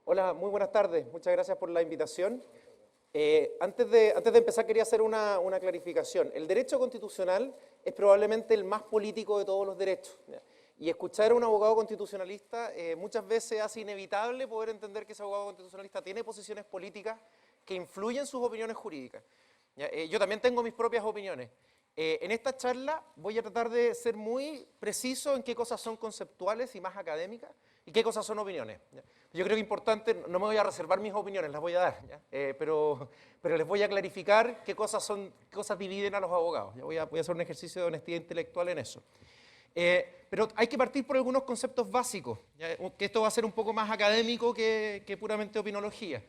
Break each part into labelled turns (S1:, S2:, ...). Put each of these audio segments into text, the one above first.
S1: Hola, muy buenas tardes. Muchas gracias por la invitación. Antes de empezar quería hacer una clarificación. El derecho constitucional es probablemente el más político de todos los derechos, ¿ya? Y escuchar a un abogado constitucionalista muchas veces hace inevitable poder entender que ese abogado constitucionalista tiene posiciones políticas que influyen en sus opiniones jurídicas, ¿ya? Yo también tengo mis propias opiniones. En esta charla voy a tratar de ser muy preciso en qué cosas son conceptuales y más académicas y qué cosas son opiniones, ¿ya? Yo creo que es importante, no me voy a reservar mis opiniones, las voy a dar, ¿ya? Pero les voy a clarificar qué cosas dividen a los abogados, ¿ya? Voy a hacer un ejercicio de honestidad intelectual en eso. Pero hay que partir por algunos conceptos básicos, ¿ya? Que esto va a ser un poco más académico que puramente opinología.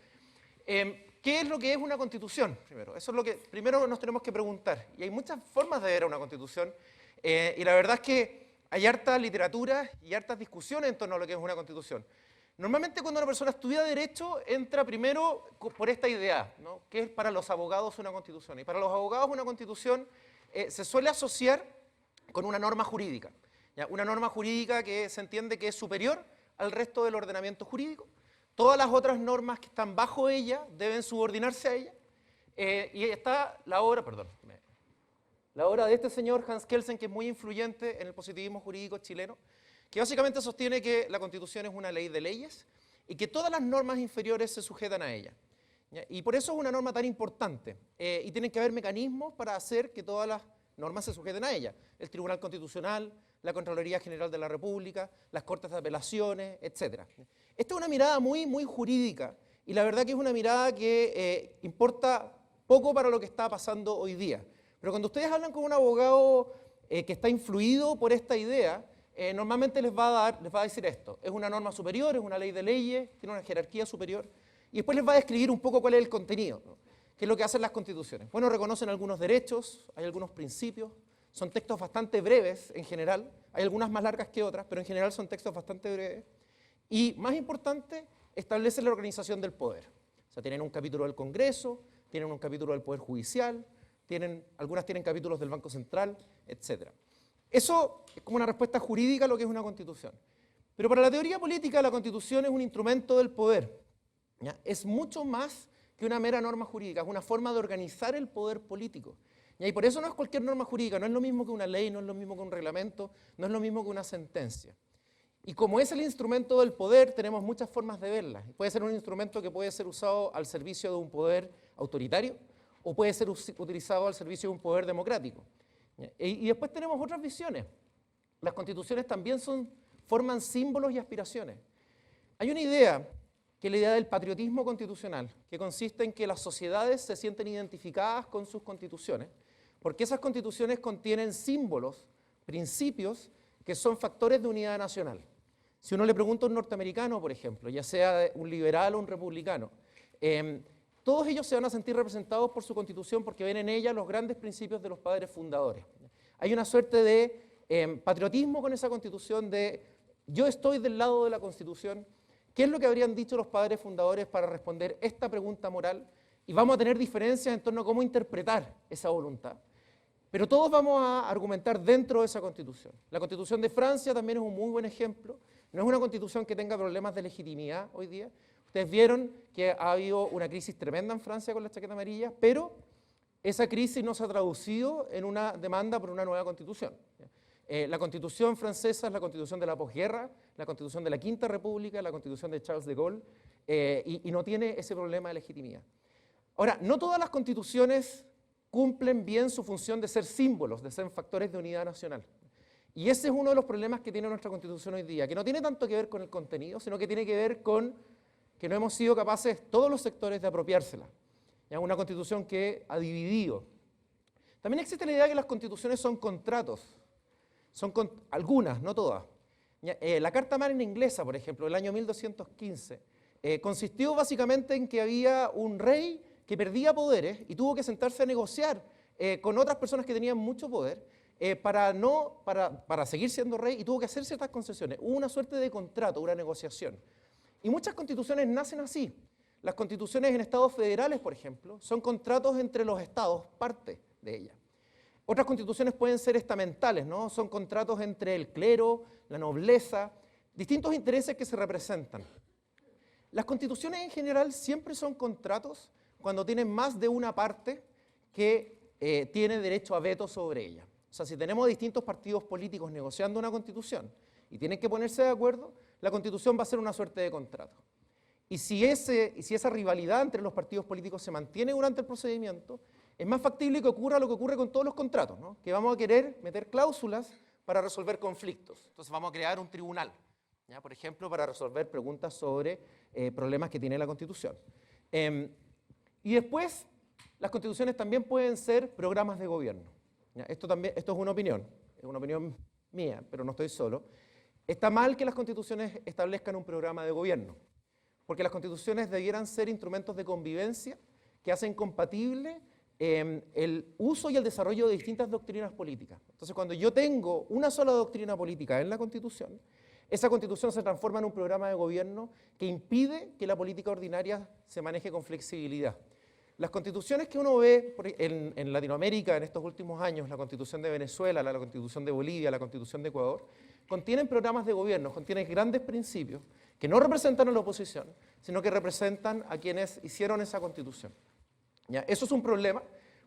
S1: ¿Qué es lo que es una constitución? Primero, eso es lo que primero nos tenemos que preguntar. Y hay muchas formas de ver a una constitución, y la verdad es que hay harta literatura y hartas discusiones en torno a lo que es una constitución. Normalmente cuando una persona estudia Derecho, entra primero por esta idea, ¿no? Que es para los abogados una constitución. Y para los abogados una constitución se suele asociar con una norma jurídica, ¿ya? Una norma jurídica que se entiende que es superior al resto del ordenamiento jurídico. Todas las otras normas que están bajo ella deben subordinarse a ella. Y está la obra de este señor Hans Kelsen, que es muy influyente en el positivismo jurídico chileno, que básicamente sostiene que la Constitución es una ley de leyes y que todas las normas inferiores se sujetan a ella, ¿ya? Y por eso es una norma tan importante. Y tienen que haber mecanismos para hacer que todas las normas se sujeten a ella. El Tribunal Constitucional, la Contraloría General de la República, las Cortes de Apelaciones, etc. Esta es una mirada muy jurídica, y la verdad que es una mirada que importa poco para lo que está pasando hoy día. Pero cuando ustedes hablan con un abogado que está influido por esta idea, normalmente les va a decir esto: es una norma superior, es una ley de leyes, tiene una jerarquía superior, y después les va a describir un poco cuál es el contenido, ¿no? ¿Qué es lo que hacen las constituciones? Bueno, reconocen algunos derechos, hay algunos principios, son textos bastante breves en general, hay algunas más largas que otras, pero en general son textos bastante breves, y más importante, establecen la organización del poder. O sea, tienen un capítulo del Congreso, tienen un capítulo del Poder Judicial, algunas tienen capítulos del Banco Central, etc. Eso es como una respuesta jurídica a lo que es una constitución. Pero para la teoría política, la constitución es un instrumento del poder, ¿ya? Es mucho más que una mera norma jurídica, es una forma de organizar el poder político, ¿ya? Y por eso no es cualquier norma jurídica, no es lo mismo que una ley, no es lo mismo que un reglamento, no es lo mismo que una sentencia. Y como es el instrumento del poder, tenemos muchas formas de verla. Puede ser un instrumento que puede ser usado al servicio de un poder autoritario, o puede ser utilizado al servicio de un poder democrático. Y después tenemos otras visiones. Las constituciones también forman símbolos y aspiraciones. Hay una idea, que es la idea del patriotismo constitucional, que consiste en que las sociedades se sienten identificadas con sus constituciones, porque esas constituciones contienen símbolos, principios, que son factores de unidad nacional. Si uno le pregunta a un norteamericano, por ejemplo, ya sea un liberal o un republicano, todos ellos se van a sentir representados por su constitución porque ven en ella los grandes principios de los padres fundadores. Hay una suerte de patriotismo con esa constitución, de yo estoy del lado de la constitución. ¿Qué es lo que habrían dicho los padres fundadores para responder esta pregunta moral? Y vamos a tener diferencias en torno a cómo interpretar esa voluntad. Pero todos vamos a argumentar dentro de esa constitución. La Constitución de Francia también es un muy buen ejemplo. No es una constitución que tenga problemas de legitimidad hoy día. Ustedes vieron que ha habido una crisis tremenda en Francia con la chaqueta amarilla, pero esa crisis no se ha traducido en una demanda por una nueva constitución. La constitución francesa es la constitución de la posguerra, la constitución de la Quinta República, la constitución de Charles de Gaulle, y no tiene ese problema de legitimidad. Ahora, no todas las constituciones cumplen bien su función de ser símbolos, de ser factores de unidad nacional. Y ese es uno de los problemas que tiene nuestra Constitución hoy día, que no tiene tanto que ver con el contenido, sino que tiene que ver con que no hemos sido capaces, todos los sectores, de apropiársela. Es una Constitución que ha dividido. También existe la idea de que las constituciones son contratos. Algunas, no todas. La Carta Magna inglesa, por ejemplo, del año 1215, consistió básicamente en que había un rey que perdía poderes y tuvo que sentarse a negociar con otras personas que tenían mucho poder para seguir siendo rey, y tuvo que hacer ciertas concesiones. Hubo una suerte de contrato, una negociación. Y muchas constituciones nacen así. Las constituciones en estados federales, por ejemplo, son contratos entre los estados, parte de ellas. Otras constituciones pueden ser estamentales, ¿no? Son contratos entre el clero, la nobleza, distintos intereses que se representan. Las constituciones en general siempre son contratos cuando tienen más de una parte que tiene derecho a veto sobre ella. O sea, si tenemos distintos partidos políticos negociando una constitución y tienen que ponerse de acuerdo, la constitución va a ser una suerte de contrato. Y si esa rivalidad entre los partidos políticos se mantiene durante el procedimiento, es más factible que ocurra lo que ocurre con todos los contratos, ¿no? Que vamos a querer meter cláusulas para resolver conflictos. Entonces vamos a crear un tribunal, ¿ya? Por ejemplo, para resolver preguntas sobre problemas que tiene la Constitución. Y después, las constituciones también pueden ser programas de gobierno, ¿ya? Esto es una opinión mía, pero no estoy solo. Está mal que las constituciones establezcan un programa de gobierno, porque las constituciones debieran ser instrumentos de convivencia que hacen compatible el uso y el desarrollo de distintas doctrinas políticas. Entonces, cuando yo tengo una sola doctrina política en la Constitución, esa Constitución se transforma en un programa de gobierno que impide que la política ordinaria se maneje con flexibilidad. Las constituciones que uno ve en Latinoamérica en estos últimos años, la Constitución de Venezuela, la Constitución de Bolivia, la Constitución de Ecuador, contienen programas de gobierno, contienen grandes principios que no representan a la oposición, sino que representan a quienes hicieron esa Constitución. ¿Ya? Eso es un problema,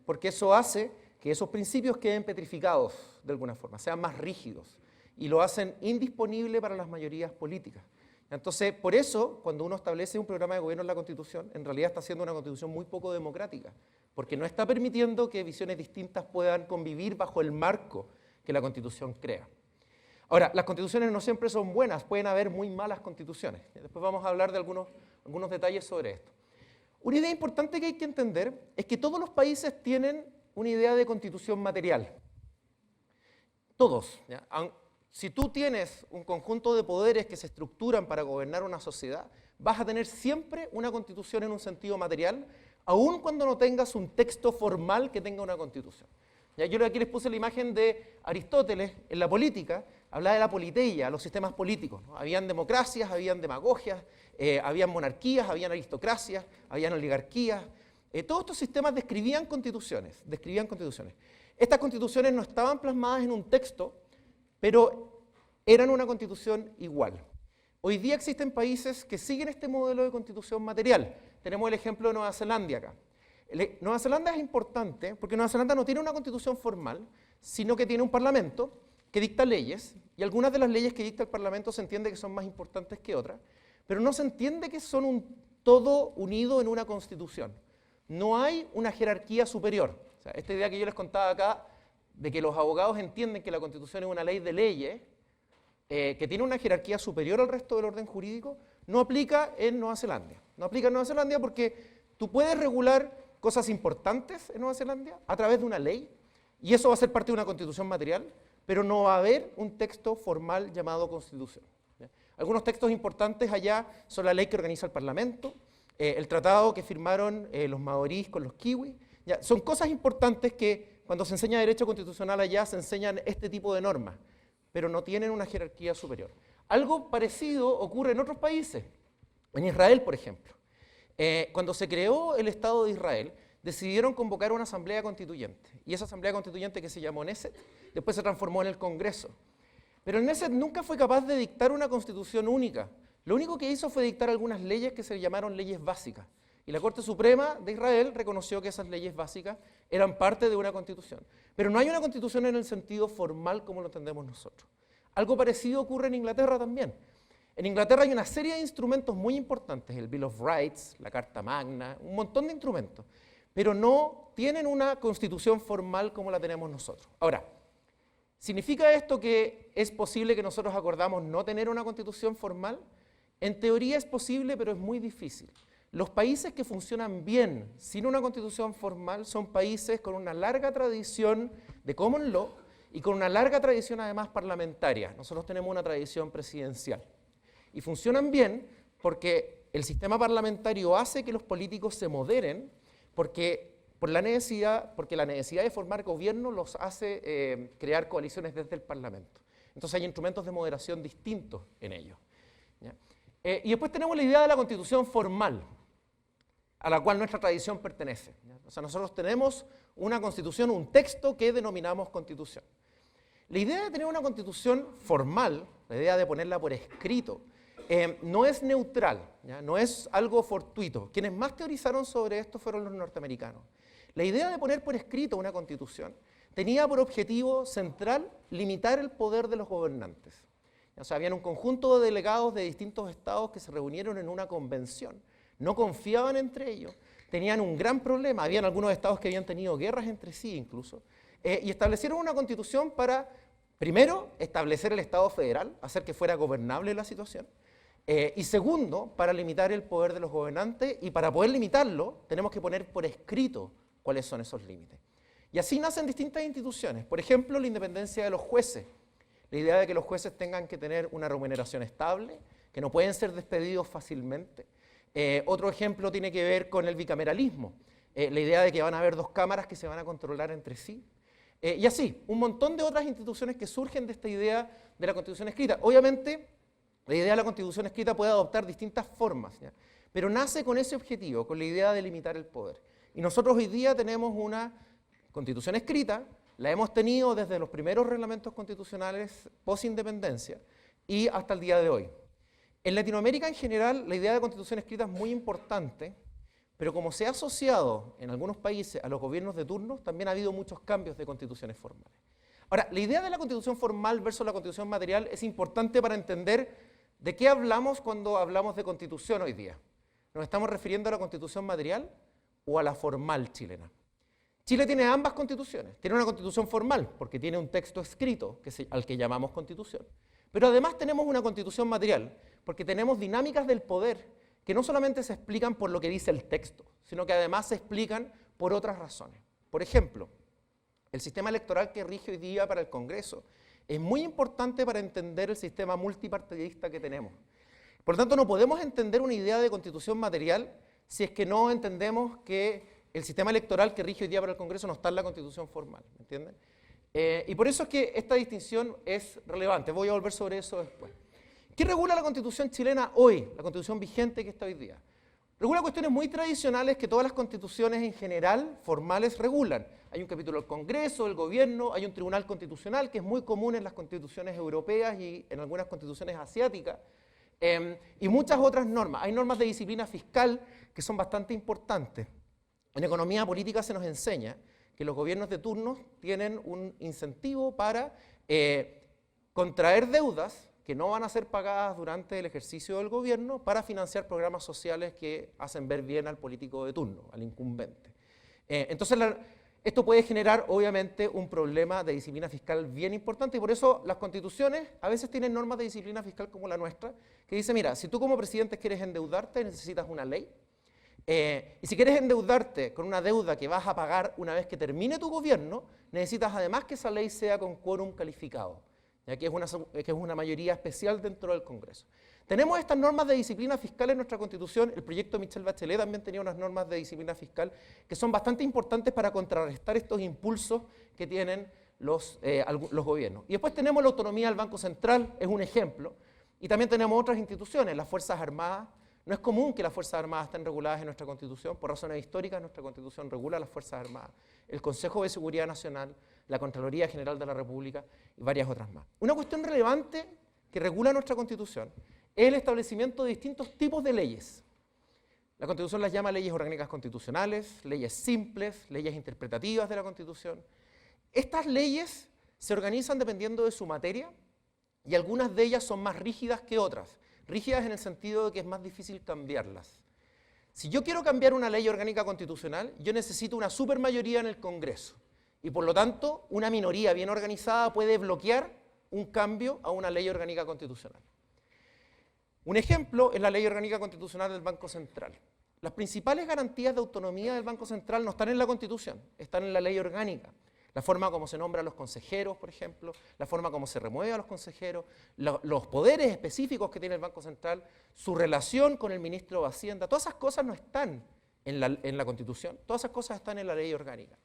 S1: porque eso hace que esos principios queden petrificados de alguna forma, sean más rígidos, y lo hacen indisponible para las mayorías políticas. Entonces, por eso, cuando uno establece un programa de gobierno en la Constitución, en realidad está haciendo una Constitución muy poco democrática, porque no está permitiendo que visiones distintas puedan convivir bajo el marco que la Constitución crea. Ahora, las constituciones no siempre son buenas, pueden haber muy malas constituciones. Después vamos a hablar de algunos detalles sobre esto. Una idea importante que hay que entender es que todos los países tienen una idea de constitución material. Todos, ¿ya? Si tú tienes un conjunto de poderes que se estructuran para gobernar una sociedad, vas a tener siempre una constitución en un sentido material, aun cuando no tengas un texto formal que tenga una constitución. ¿Ya? Yo aquí les puse la imagen de Aristóteles en la política, hablaba de la politeia, los sistemas políticos, ¿no? Habían democracias, habían demagogias, habían monarquías, habían aristocracias, habían oligarquías. Todos estos sistemas describían constituciones. Estas constituciones no estaban plasmadas en un texto, pero eran una constitución igual. Hoy día existen países que siguen este modelo de constitución material. Tenemos el ejemplo de Nueva Zelanda acá. Nueva Zelanda es importante porque Nueva Zelanda no tiene una constitución formal, sino que tiene un parlamento que dicta leyes, y algunas de las leyes que dicta el parlamento se entiende que son más importantes que otras, pero no se entiende que son un todo unido en una constitución. No hay una jerarquía superior. O sea, esta idea que yo les contaba acá, de que los abogados entienden que la Constitución es una ley de leyes, que tiene una jerarquía superior al resto del orden jurídico, no aplica en Nueva Zelanda. No aplica en Nueva Zelanda porque tú puedes regular cosas importantes en Nueva Zelanda a través de una ley, y eso va a ser parte de una constitución material, pero no va a haber un texto formal llamado Constitución. ¿Ya? Algunos textos importantes allá son la ley que organiza el Parlamento, el tratado que firmaron los maorís con los kiwis. ¿Ya? Son cosas importantes que cuando se enseña derecho constitucional allá se enseñan este tipo de normas, pero no tienen una jerarquía superior. Algo parecido ocurre en otros países. En Israel, por ejemplo. Cuando se creó el Estado de Israel, decidieron convocar una asamblea constituyente. Y esa asamblea constituyente, que se llamó Knesset, después se transformó en el Congreso. Pero el Knesset nunca fue capaz de dictar una constitución única. Lo único que hizo fue dictar algunas leyes que se llamaron leyes básicas. Y la Corte Suprema de Israel reconoció que esas leyes básicas eran parte de una constitución. Pero no hay una constitución en el sentido formal como lo entendemos nosotros. Algo parecido ocurre en Inglaterra también. En Inglaterra hay una serie de instrumentos muy importantes, el Bill of Rights, la Carta Magna, un montón de instrumentos, pero no tienen una constitución formal como la tenemos nosotros. Ahora, ¿significa esto que es posible que nosotros acordamos no tener una constitución formal? En teoría es posible, pero es muy difícil. Los países que funcionan bien sin una constitución formal son países con una larga tradición de common law y con una larga tradición además parlamentaria. Nosotros tenemos una tradición presidencial. Y funcionan bien porque el sistema parlamentario hace que los políticos se moderen, porque la necesidad de formar gobierno los hace crear coaliciones desde el Parlamento. Entonces hay instrumentos de moderación distintos en ellos. ¿Ya? Y después tenemos la idea de la constitución formal, a la cual nuestra tradición pertenece. ¿Ya? O sea, nosotros tenemos una constitución, un texto que denominamos constitución. La idea de tener una constitución formal, la idea de ponerla por escrito, no es neutral, ¿ya? No es algo fortuito. Quienes más teorizaron sobre esto fueron los norteamericanos. La idea de poner por escrito una constitución tenía por objetivo central limitar el poder de los gobernantes. O sea, habían un conjunto de delegados de distintos estados que se reunieron en una convención, no confiaban entre ellos, tenían un gran problema, habían algunos estados que habían tenido guerras entre sí incluso, y establecieron una constitución para, primero, establecer el Estado federal, hacer que fuera gobernable la situación, y segundo, para limitar el poder de los gobernantes, y para poder limitarlo tenemos que poner por escrito cuáles son esos límites. Y así nacen distintas instituciones, por ejemplo, la independencia de los jueces, la idea de que los jueces tengan que tener una remuneración estable, que no pueden ser despedidos fácilmente. Otro ejemplo tiene que ver con el bicameralismo, la idea de que van a haber dos cámaras que se van a controlar entre sí. Y así, un montón de otras instituciones que surgen de esta idea de la Constitución escrita. Obviamente, la idea de la Constitución escrita puede adoptar distintas formas, ¿ya? Pero nace con ese objetivo, con la idea de limitar el poder. Y nosotros hoy día tenemos una Constitución escrita, la hemos tenido desde los primeros reglamentos constitucionales post-independencia y hasta el día de hoy. En Latinoamérica en general, la idea de Constitución escrita es muy importante, pero como se ha asociado en algunos países a los gobiernos de turno, también ha habido muchos cambios de constituciones formales. Ahora, la idea de la Constitución formal versus la Constitución material es importante para entender de qué hablamos cuando hablamos de Constitución hoy día. ¿Nos estamos refiriendo a la Constitución material o a la formal chilena? Chile tiene ambas constituciones. Tiene una constitución formal, porque tiene un texto escrito al que llamamos constitución. Pero además tenemos una constitución material, porque tenemos dinámicas del poder que no solamente se explican por lo que dice el texto, sino que además se explican por otras razones. Por ejemplo, el sistema electoral que rige hoy día para el Congreso es muy importante para entender el sistema multipartidista que tenemos. Por lo tanto, no podemos entender una idea de constitución material si es que no entendemos que el sistema electoral que rige hoy día para el Congreso no está en la Constitución formal, ¿me entienden? Y por eso es que esta distinción es relevante. Voy a volver sobre eso después. ¿Qué regula la Constitución chilena hoy, la Constitución vigente que está hoy día? Regula cuestiones muy tradicionales que todas las constituciones en general, formales, regulan. Hay un capítulo del Congreso, del Gobierno, hay un tribunal constitucional que es muy común en las constituciones europeas y en algunas constituciones asiáticas, y muchas otras normas. Hay normas de disciplina fiscal que son bastante importantes. En economía política se nos enseña que los gobiernos de turno tienen un incentivo para contraer deudas que no van a ser pagadas durante el ejercicio del gobierno para financiar programas sociales que hacen ver bien al político de turno, al incumbente. Entonces, esto puede generar, obviamente, un problema de disciplina fiscal bien importante y por eso las constituciones a veces tienen normas de disciplina fiscal como la nuestra, que dice, mira, si tú como presidente quieres endeudarte, necesitas una ley. Y si quieres endeudarte con una deuda que vas a pagar una vez que termine tu gobierno, necesitas además que esa ley sea con quórum calificado, ya que es una mayoría especial dentro del Congreso. Tenemos estas normas de disciplina fiscal en nuestra Constitución. El proyecto de Michelle Bachelet también tenía unas normas de disciplina fiscal que son bastante importantes para contrarrestar estos impulsos que tienen los gobiernos. Y después tenemos la autonomía del Banco Central, es un ejemplo, y también tenemos otras instituciones, las Fuerzas Armadas. No es común que las Fuerzas Armadas estén reguladas en nuestra Constitución, por razones históricas nuestra Constitución regula a las Fuerzas Armadas, el Consejo de Seguridad Nacional, la Contraloría General de la República y varias otras más. Una cuestión relevante que regula nuestra Constitución es el establecimiento de distintos tipos de leyes. La Constitución las llama leyes orgánicas constitucionales, leyes simples, leyes interpretativas de la Constitución. Estas leyes se organizan dependiendo de su materia y algunas de ellas son más rígidas que otras. Rígidas en el sentido de que es más difícil cambiarlas. Si yo quiero cambiar una ley orgánica constitucional, yo necesito una supermayoría en el Congreso. Y por lo tanto, una minoría bien organizada puede bloquear un cambio a una ley orgánica constitucional. Un ejemplo es la Ley Orgánica Constitucional del Banco Central. Las principales garantías de autonomía del Banco Central no están en la Constitución, están en la Ley Orgánica. La forma como se nombra a los consejeros, por ejemplo, la forma como se remueve a los consejeros, los poderes específicos que tiene el Banco Central, su relación con el ministro de Hacienda, todas esas cosas no están en la Constitución, todas esas cosas están en la Ley Orgánica.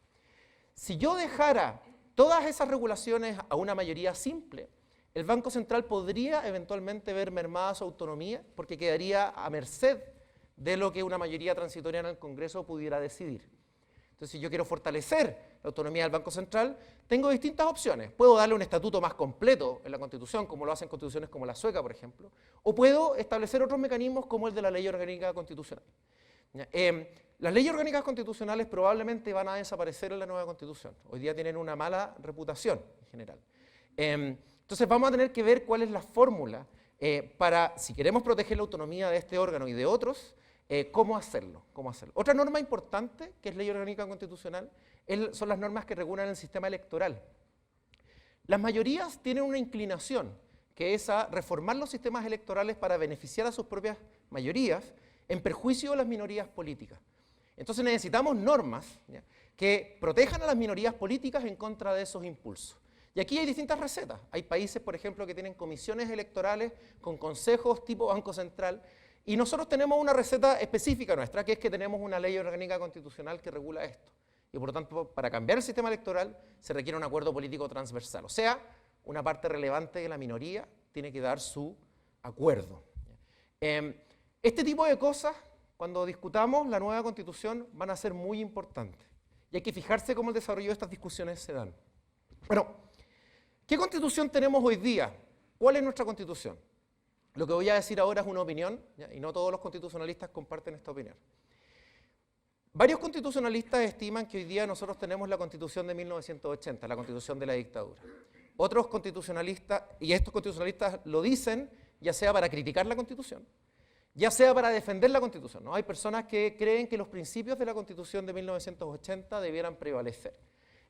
S1: Si yo dejara todas esas regulaciones a una mayoría simple, el Banco Central podría eventualmente ver mermada su autonomía porque quedaría a merced de lo que una mayoría transitoria en el Congreso pudiera decidir. Entonces, si yo quiero fortalecer la autonomía del Banco Central, tengo distintas opciones. Puedo darle un estatuto más completo en la Constitución, como lo hacen constituciones como la sueca, por ejemplo, o puedo establecer otros mecanismos como el de la Ley Orgánica Constitucional. Las leyes orgánicas constitucionales probablemente van a desaparecer en la nueva Constitución. Hoy día tienen una mala reputación en general. Entonces vamos a tener que ver cuál es la fórmula para, si queremos proteger la autonomía de este órgano y de otros, cómo hacerlo. Otra norma importante, que es ley orgánica constitucional, son las normas que regulan el sistema electoral. Las mayorías tienen una inclinación, que es a reformar los sistemas electorales para beneficiar a sus propias mayorías, en perjuicio de las minorías políticas. Entonces necesitamos normas, ¿ya?, que protejan a las minorías políticas en contra de esos impulsos. Y aquí hay distintas recetas. Hay países, por ejemplo, que tienen comisiones electorales con consejos tipo Banco Central, y nosotros tenemos una receta específica nuestra, que es que tenemos una ley orgánica constitucional que regula esto. Y por lo tanto, para cambiar el sistema electoral se requiere un acuerdo político transversal. O sea, una parte relevante de la minoría tiene que dar su acuerdo. Este tipo de cosas, cuando discutamos la nueva Constitución, van a ser muy importantes. Y hay que fijarse cómo el desarrollo de estas discusiones se dan. Bueno, ¿qué Constitución tenemos hoy día? ¿Cuál es nuestra Constitución? Lo que voy a decir ahora es una opinión, ¿ya?, y no todos los constitucionalistas comparten esta opinión. Varios constitucionalistas estiman que hoy día nosotros tenemos la Constitución de 1980, la Constitución de la dictadura. Otros constitucionalistas, y estos constitucionalistas lo dicen, ya sea para criticar la Constitución, ya sea para defender la Constitución, ¿no? Hay personas que creen que los principios de la Constitución de 1980 debieran prevalecer.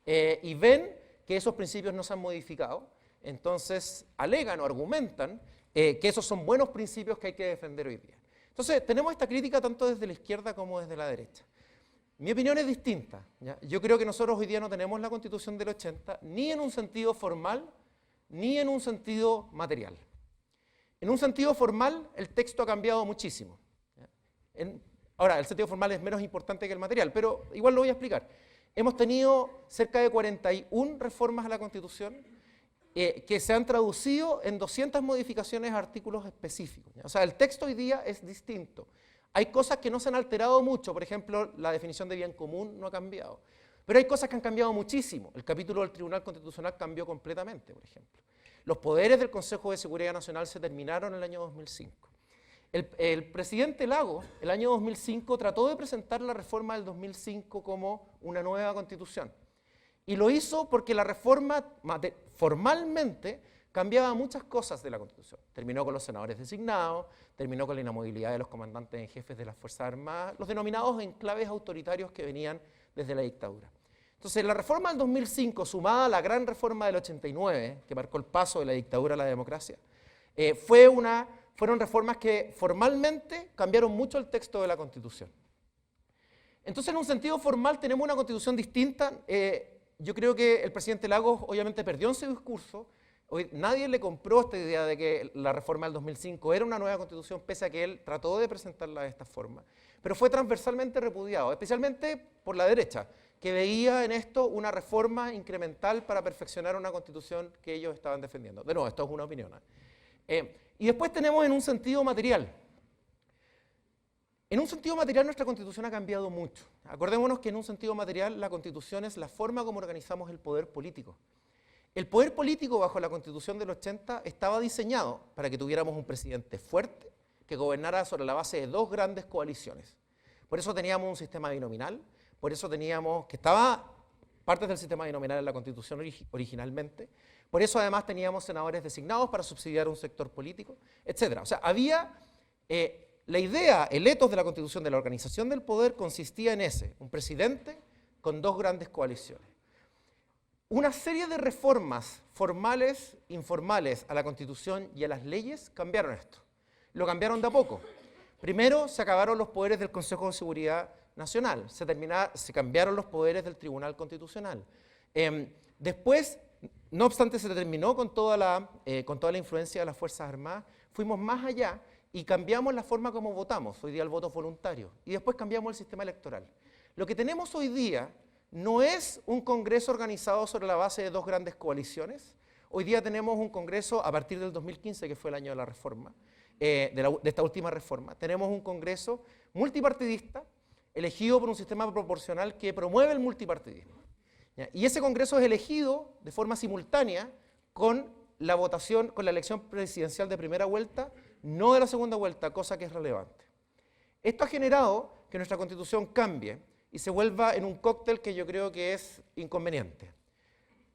S1: Y ven que esos principios no se han modificado, entonces alegan o argumentan que esos son buenos principios que hay que defender hoy día. Entonces, tenemos esta crítica tanto desde la izquierda como desde la derecha. Mi opinión es distinta, ¿ya? Yo creo que nosotros hoy día no tenemos la Constitución del 80, ni en un sentido formal, ni en un sentido material. En un sentido formal, el texto ha cambiado muchísimo. Ahora, el sentido formal es menos importante que el material, pero igual lo voy a explicar. Hemos tenido cerca de 41 reformas a la Constitución que se han traducido en 200 modificaciones a artículos específicos, ¿ya? O sea, el texto hoy día es distinto. Hay cosas que no se han alterado mucho, por ejemplo, la definición de bien común no ha cambiado. Pero hay cosas que han cambiado muchísimo. El capítulo del Tribunal Constitucional cambió completamente, por ejemplo. Los poderes del Consejo de Seguridad Nacional se terminaron en el año 2005. El presidente Lagos, el año 2005, trató de presentar la reforma del 2005 como una nueva Constitución. Y lo hizo porque la reforma formalmente cambiaba muchas cosas de la Constitución. Terminó con los senadores designados, terminó con la inamovilidad de los comandantes en jefes de las Fuerzas Armadas, los denominados enclaves autoritarios que venían desde la dictadura. Entonces, la reforma del 2005, sumada a la gran reforma del 89, que marcó el paso de la dictadura a la democracia, fueron reformas que formalmente cambiaron mucho el texto de la Constitución. Entonces, en un sentido formal, tenemos una Constitución distinta. Yo creo que el presidente Lagos obviamente perdió en su discurso. Hoy nadie le compró esta idea de que la reforma del 2005 era una nueva Constitución, pese a que él trató de presentarla de esta forma. Pero fue transversalmente repudiado, especialmente por la derecha, que veía en esto una reforma incremental para perfeccionar una Constitución que ellos estaban defendiendo. De nuevo, esto es una opinión. Y después tenemos en un sentido material. En un sentido material nuestra Constitución ha cambiado mucho. Acordémonos que en un sentido material la Constitución es la forma como organizamos el poder político. El poder político bajo la Constitución del 80 estaba diseñado para que tuviéramos un presidente fuerte que gobernara sobre la base de dos grandes coaliciones. Por eso teníamos un sistema binominal, por eso teníamos, que estaba partes del sistema binominal en la Constitución originalmente, por eso además teníamos senadores designados para subsidiar un sector político, etc. O sea, había la idea, el ethos de la Constitución, de la organización del poder, consistía en un presidente con dos grandes coaliciones. Una serie de reformas formales, informales a la Constitución y a las leyes cambiaron esto. Lo cambiaron de a poco. Primero se acabaron los poderes del Consejo de Seguridad Nacional, se cambiaron los poderes del Tribunal Constitucional. Después, no obstante, se terminó con toda la influencia de las Fuerzas Armadas, fuimos más allá y cambiamos la forma como votamos. Hoy día el voto es voluntario. Y después cambiamos el sistema electoral. Lo que tenemos hoy día no es un Congreso organizado sobre la base de dos grandes coaliciones. Hoy día tenemos un Congreso, a partir del 2015, que fue el año de la reforma, de esta última reforma, tenemos un Congreso multipartidista elegido por un sistema proporcional que promueve el multipartidismo. ¿Ya? Y ese Congreso es elegido de forma simultánea con la votación, con la elección presidencial de primera vuelta, no de la segunda vuelta, cosa que es relevante. Esto ha generado que nuestra Constitución cambie y se vuelva en un cóctel que yo creo que es inconveniente.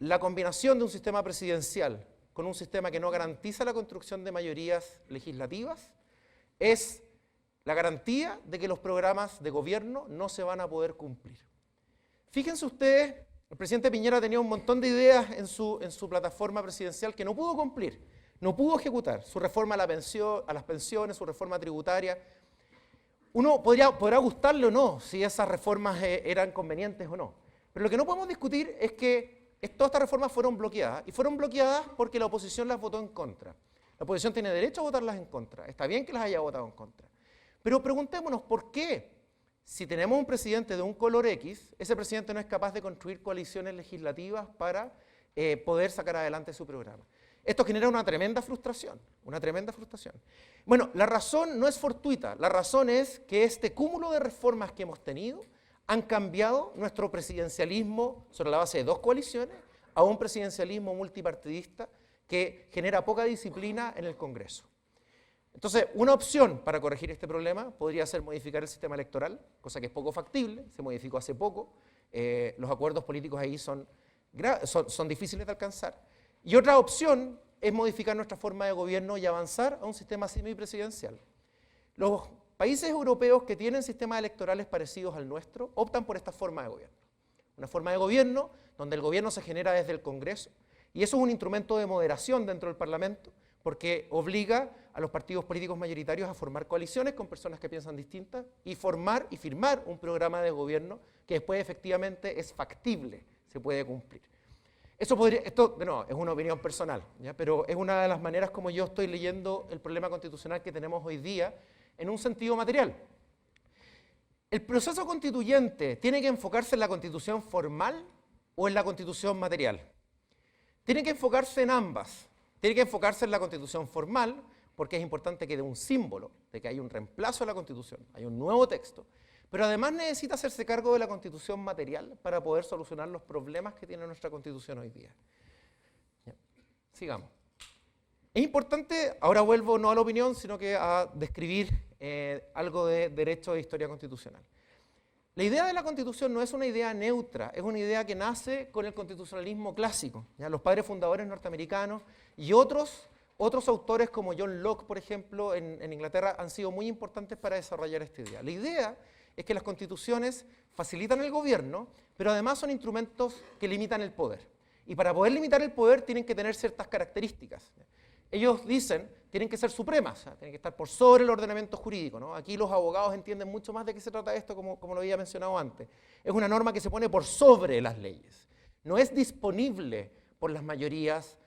S1: La combinación de un sistema presidencial con un sistema que no garantiza la construcción de mayorías legislativas es la garantía de que los programas de gobierno no se van a poder cumplir. Fíjense ustedes, el presidente Piñera tenía un montón de ideas en su plataforma presidencial que no pudo cumplir, no pudo ejecutar. Su reforma a las pensiones, su reforma tributaria. Uno podrá gustarle o no si esas reformas eran convenientes o no. Pero lo que no podemos discutir es que todas estas reformas fueron bloqueadas. Y fueron bloqueadas porque la oposición las votó en contra. La oposición tiene derecho a votarlas en contra. Está bien que las haya votado en contra. Pero preguntémonos por qué, si tenemos un presidente de un color X, ese presidente no es capaz de construir coaliciones legislativas para poder sacar adelante su programa. Esto genera una tremenda frustración, una tremenda frustración. Bueno, la razón no es fortuita, la razón es que este cúmulo de reformas que hemos tenido han cambiado nuestro presidencialismo sobre la base de dos coaliciones a un presidencialismo multipartidista que genera poca disciplina en el Congreso. Entonces, una opción para corregir este problema podría ser modificar el sistema electoral, cosa que es poco factible, se modificó hace poco, los acuerdos políticos ahí son difíciles de alcanzar. Y otra opción es modificar nuestra forma de gobierno y avanzar a un sistema semipresidencial. Los países europeos que tienen sistemas electorales parecidos al nuestro optan por esta forma de gobierno. Una forma de gobierno donde el gobierno se genera desde el Congreso, y eso es un instrumento de moderación dentro del Parlamento, porque obliga a los partidos políticos mayoritarios a formar coaliciones con personas que piensan distintas y formar y firmar un programa de gobierno que después efectivamente es factible, se puede cumplir. Esto de nuevo, es una opinión personal, ¿ya? Pero es una de las maneras como yo estoy leyendo el problema constitucional que tenemos hoy día en un sentido material. ¿El proceso constituyente tiene que enfocarse en la constitución formal o en la constitución material? Tiene que enfocarse en ambas. Tiene que enfocarse en la constitución formal, porque es importante que dé un símbolo de que hay un reemplazo a la constitución, hay un nuevo texto. Pero además necesita hacerse cargo de la constitución material para poder solucionar los problemas que tiene nuestra constitución hoy día. Ya. Sigamos. Es importante, ahora vuelvo no a la opinión, sino que a describir algo de derecho e historia constitucional. La idea de la Constitución no es una idea neutra, es una idea que nace con el constitucionalismo clásico. ¿Ya? Los padres fundadores norteamericanos y otros autores como John Locke, por ejemplo, en Inglaterra, han sido muy importantes para desarrollar esta idea. La idea es que las constituciones facilitan el gobierno, pero además son instrumentos que limitan el poder. Y para poder limitar el poder tienen que tener ciertas características. Ellos dicen, tienen que ser supremas, tienen que estar por sobre el ordenamiento jurídico, ¿no? Aquí los abogados entienden mucho más de qué se trata esto, como lo había mencionado antes. Es una norma que se pone por sobre las leyes. No es disponible por las mayorías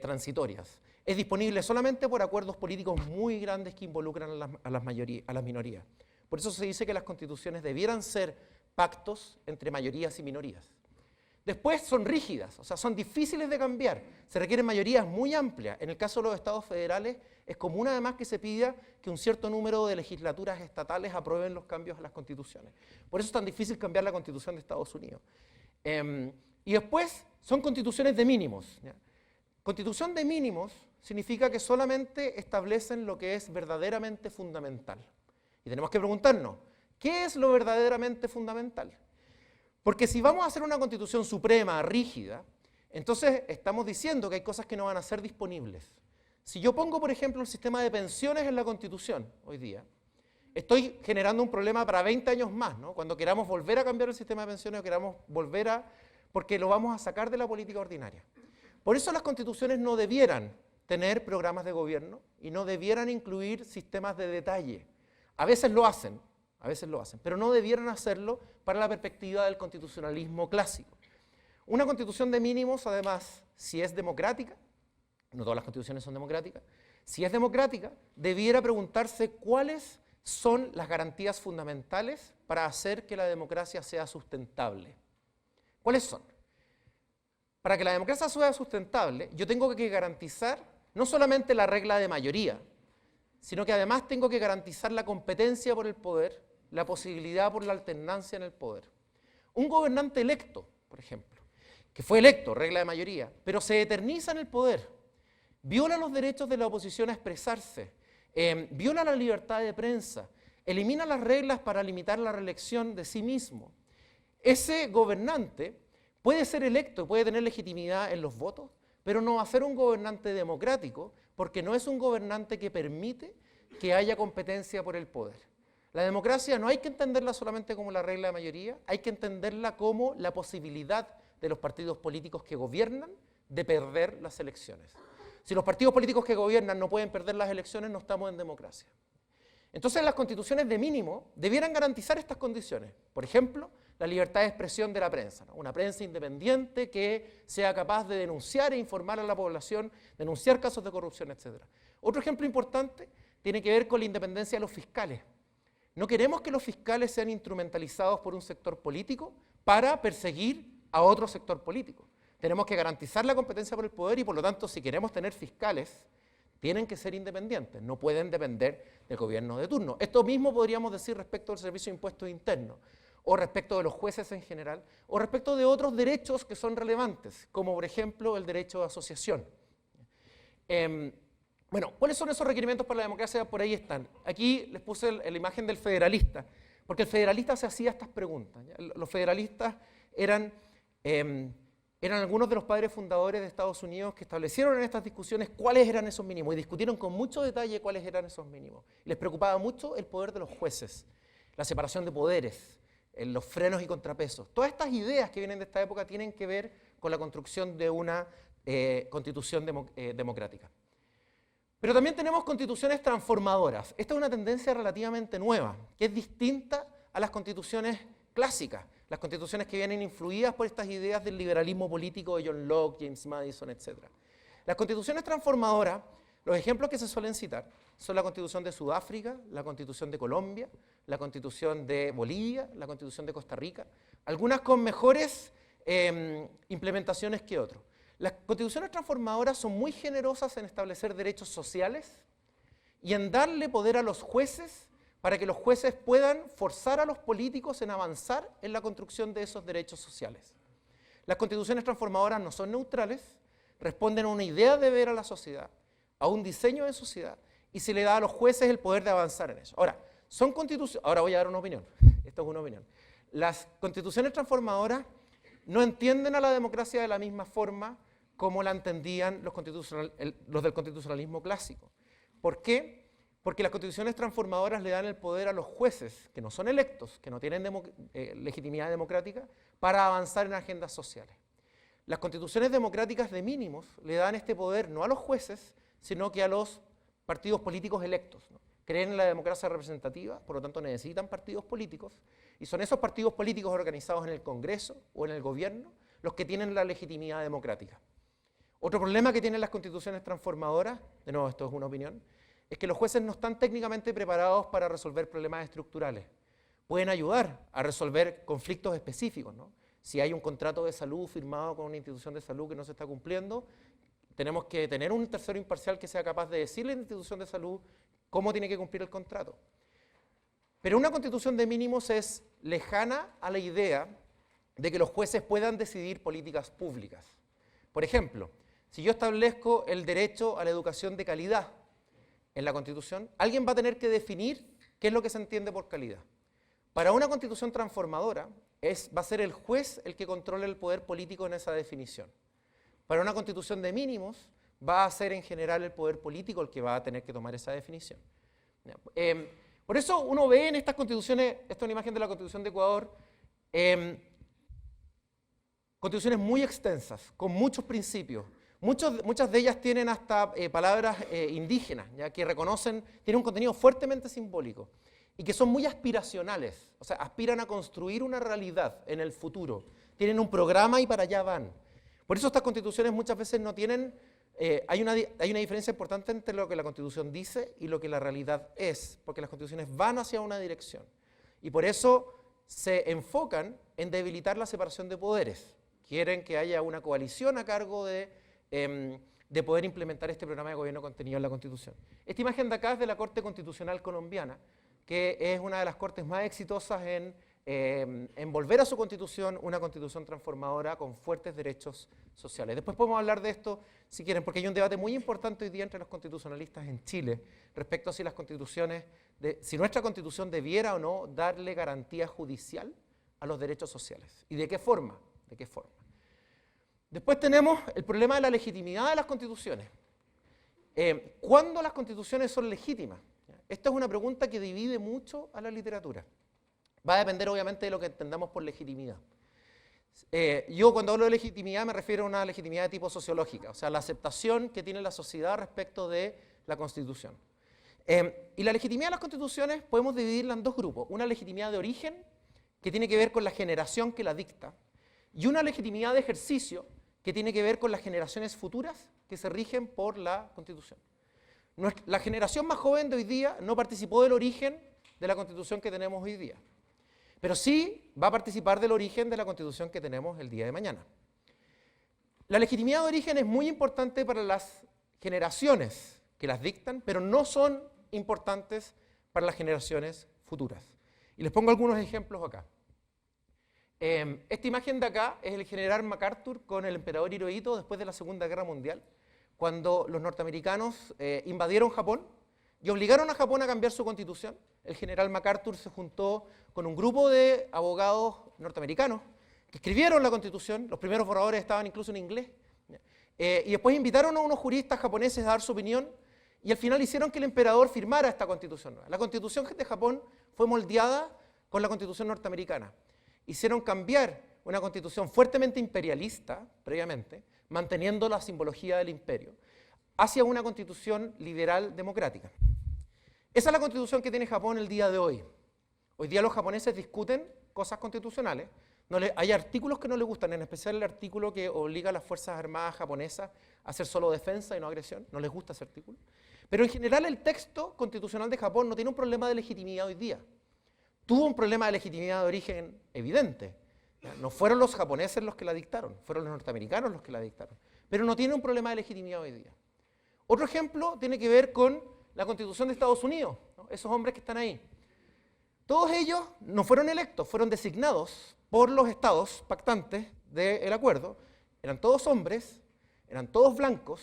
S1: transitorias. Es disponible solamente por acuerdos políticos muy grandes que involucran a las minorías. Por eso se dice que las constituciones debieran ser pactos entre mayorías y minorías. Después son rígidas, o sea, son difíciles de cambiar, se requieren mayorías muy amplias. En el caso de los estados federales es común además que se pida que un cierto número de legislaturas estatales aprueben los cambios a las constituciones. Por eso es tan difícil cambiar la Constitución de Estados Unidos. Y después son constituciones de mínimos, ¿ya? Constitución de mínimos significa que solamente establecen lo que es verdaderamente fundamental. Y tenemos que preguntarnos, ¿qué es lo verdaderamente fundamental? Porque si vamos a hacer una constitución suprema, rígida, entonces estamos diciendo que hay cosas que no van a ser disponibles. Si yo pongo, por ejemplo, el sistema de pensiones en la constitución hoy día, estoy generando un problema para 20 años más, ¿no? Cuando queramos volver a cambiar el sistema de pensiones o queramos volver porque lo vamos a sacar de la política ordinaria. Por eso las constituciones no debieran tener programas de gobierno y no debieran incluir sistemas de detalle. A veces lo hacen, pero no debieran hacerlo para la perspectiva del constitucionalismo clásico. Una constitución de mínimos, además, si es democrática, no todas las constituciones son democráticas, si es democrática, debiera preguntarse cuáles son las garantías fundamentales para hacer que la democracia sea sustentable. ¿Cuáles son? Para que la democracia sea sustentable, yo tengo que garantizar no solamente la regla de mayoría, sino que además tengo que garantizar la competencia por el poder la posibilidad por la alternancia en el poder. Un gobernante electo, por ejemplo, que fue electo, regla de mayoría, pero se eterniza en el poder, viola los derechos de la oposición a expresarse, viola la libertad de prensa, elimina las reglas para limitar la reelección de sí mismo. Ese gobernante puede ser electo, puede tener legitimidad en los votos, pero no va a ser un gobernante democrático, porque no es un gobernante que permite que haya competencia por el poder. La democracia no hay que entenderla solamente como la regla de mayoría, hay que entenderla como la posibilidad de los partidos políticos que gobiernan de perder las elecciones. Si los partidos políticos que gobiernan no pueden perder las elecciones, no estamos en democracia. Entonces las constituciones de mínimo debieran garantizar estas condiciones. Por ejemplo, la libertad de expresión de la prensa, ¿no? Una prensa independiente que sea capaz de denunciar e informar a la población, denunciar casos de corrupción, etc. Otro ejemplo importante tiene que ver con la independencia de los fiscales. No queremos que los fiscales sean instrumentalizados por un sector político para perseguir a otro sector político. Tenemos que garantizar la competencia por el poder y, por lo tanto, si queremos tener fiscales, tienen que ser independientes, no pueden depender del gobierno de turno. Esto mismo podríamos decir respecto al Servicio de Impuestos Internos, o respecto de los jueces en general, o respecto de otros derechos que son relevantes, como por ejemplo el derecho de asociación. Bueno, ¿cuáles son esos requerimientos para la democracia? Por ahí están. Aquí les puse la imagen del federalista, porque el federalista se hacía estas preguntas, ¿ya? Los federalistas eran algunos de los padres fundadores de Estados Unidos que establecieron en estas discusiones cuáles eran esos mínimos y discutieron con mucho detalle cuáles eran esos mínimos. Les preocupaba mucho el poder de los jueces, la separación de poderes, los frenos y contrapesos. Todas estas ideas que vienen de esta época tienen que ver con la construcción de una constitución democrática. Pero también tenemos constituciones transformadoras. Esta es una tendencia relativamente nueva, que es distinta a las constituciones clásicas, las constituciones que vienen influidas por estas ideas del liberalismo político de John Locke, James Madison, etc. Las constituciones transformadoras, los ejemplos que se suelen citar son la Constitución de Sudáfrica, la Constitución de Colombia, la Constitución de Bolivia, la Constitución de Costa Rica, algunas con mejores implementaciones que otras. Las constituciones transformadoras son muy generosas en establecer derechos sociales y en darle poder a los jueces para que los jueces puedan forzar a los políticos en avanzar en la construcción de esos derechos sociales. Las constituciones transformadoras no son neutrales, responden a una idea de ver a la sociedad, a un diseño de sociedad, y se le da a los jueces el poder de avanzar en eso. Ahora, ahora voy a dar una opinión, esto es una opinión. Las constituciones transformadoras no entienden a la democracia de la misma forma como la entendían los del constitucionalismo clásico. ¿Por qué? Porque las constituciones transformadoras le dan el poder a los jueces, que no son electos, que no tienen legitimidad democrática, para avanzar en agendas sociales. Las constituciones democráticas de mínimos le dan este poder no a los jueces, sino que a los partidos políticos electos, ¿no? Creen en la democracia representativa, por lo tanto necesitan partidos políticos, y son esos partidos políticos organizados en el Congreso o en el gobierno los que tienen la legitimidad democrática. Otro problema que tienen las constituciones transformadoras, de nuevo esto es una opinión, es que los jueces no están técnicamente preparados para resolver problemas estructurales. Pueden ayudar a resolver conflictos específicos, ¿no? Si hay un contrato de salud firmado con una institución de salud que no se está cumpliendo, tenemos que tener un tercero imparcial que sea capaz de decirle a la institución de salud cómo tiene que cumplir el contrato. Pero una constitución de mínimos es lejana a la idea de que los jueces puedan decidir políticas públicas. Por ejemplo, si yo establezco el derecho a la educación de calidad en la Constitución, alguien va a tener que definir qué es lo que se entiende por calidad. Para una constitución transformadora, va a ser el juez el que controle el poder político en esa definición. Para una constitución de mínimos, va a ser en general el poder político el que va a tener que tomar esa definición. Por eso uno ve en estas constituciones, esta es una imagen de la Constitución de Ecuador, constituciones muy extensas, con muchos principios. Muchas de ellas tienen hasta palabras indígenas, ya que reconocen, tienen un contenido fuertemente simbólico y que son muy aspiracionales, o sea, aspiran a construir una realidad en el futuro, tienen un programa y para allá van. Por eso estas constituciones muchas veces no tienen, hay una diferencia importante entre lo que la Constitución dice y lo que la realidad es, porque las constituciones van hacia una dirección y por eso se enfocan en debilitar la separación de poderes. Quieren que haya una coalición a cargo de poder implementar este programa de gobierno contenido en la Constitución. Esta imagen de acá es de la Corte Constitucional colombiana, que es una de las cortes más exitosas en volver a su constitución una constitución transformadora con fuertes derechos sociales. Después podemos hablar de esto si quieren, porque hay un debate muy importante hoy día entre los constitucionalistas en Chile respecto a si si nuestra constitución debiera o no darle garantía judicial a los derechos sociales. ¿Y de qué forma? ¿De qué forma? Después tenemos el problema de la legitimidad de las constituciones. ¿Cuándo las constituciones son legítimas? Esta es una pregunta que divide mucho a la literatura. Va a depender obviamente de lo que entendamos por legitimidad. Yo cuando hablo de legitimidad me refiero a una legitimidad de tipo sociológica, o sea, la aceptación que tiene la sociedad respecto de la Constitución. Y la legitimidad de las constituciones podemos dividirla en dos grupos. Una legitimidad de origen, que tiene que ver con la generación que la dicta, y una legitimidad de ejercicio, que tiene que ver con las generaciones futuras que se rigen por la Constitución. La generación más joven de hoy día no participó del origen de la Constitución que tenemos hoy día, pero sí va a participar del origen de la Constitución que tenemos el día de mañana. La legitimidad de origen es muy importante para las generaciones que las dictan, pero no son importantes para las generaciones futuras. Y les pongo algunos ejemplos acá. Esta imagen de acá es el general MacArthur con el emperador Hirohito después de la Segunda Guerra Mundial, cuando los norteamericanos invadieron Japón y obligaron a Japón a cambiar su constitución. El general MacArthur se juntó con un grupo de abogados norteamericanos que escribieron la constitución, los primeros borradores estaban incluso en inglés, y después invitaron a unos juristas japoneses a dar su opinión, y al final hicieron que el emperador firmara esta constitución. La constitución de Japón fue moldeada con la constitución norteamericana. Hicieron cambiar una constitución fuertemente imperialista, previamente, manteniendo la simbología del imperio, hacia una constitución liberal democrática. Esa es la constitución que tiene Japón el día de hoy. Hoy día los japoneses discuten cosas constitucionales. Hay artículos que no les gustan, en especial el artículo que obliga a las Fuerzas Armadas japonesas a hacer solo defensa y no agresión. No les gusta ese artículo. Pero en general el texto constitucional de Japón no tiene un problema de legitimidad hoy día. Tuvo un problema de legitimidad de origen evidente. No fueron los japoneses los que la dictaron, fueron los norteamericanos los que la dictaron. Pero no tiene un problema de legitimidad hoy día. Otro ejemplo tiene que ver con la Constitución de Estados Unidos, ¿no? Esos hombres que están ahí. Todos ellos no fueron electos, fueron designados por los estados pactantes del acuerdo. Eran todos hombres, eran todos blancos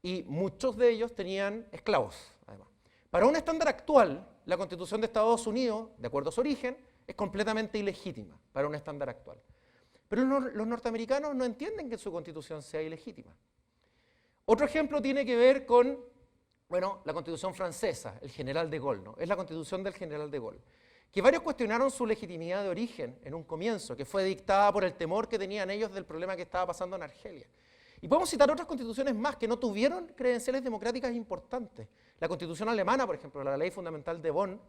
S1: y muchos de ellos tenían esclavos, además. Para un estándar actual, la Constitución de Estados Unidos, de acuerdo a su origen, es completamente ilegítima para un estándar actual. Pero los norteamericanos no entienden que su Constitución sea ilegítima. Otro ejemplo tiene que ver con, la Constitución francesa, el general de Gaulle, ¿no? Es la Constitución del general de Gaulle, que varios cuestionaron su legitimidad de origen en un comienzo, que fue dictada por el temor que tenían ellos del problema que estaba pasando en Argelia. Y podemos citar otras constituciones más que no tuvieron credenciales democráticas importantes. La Constitución alemana, por ejemplo, la Ley Fundamental de Bonn,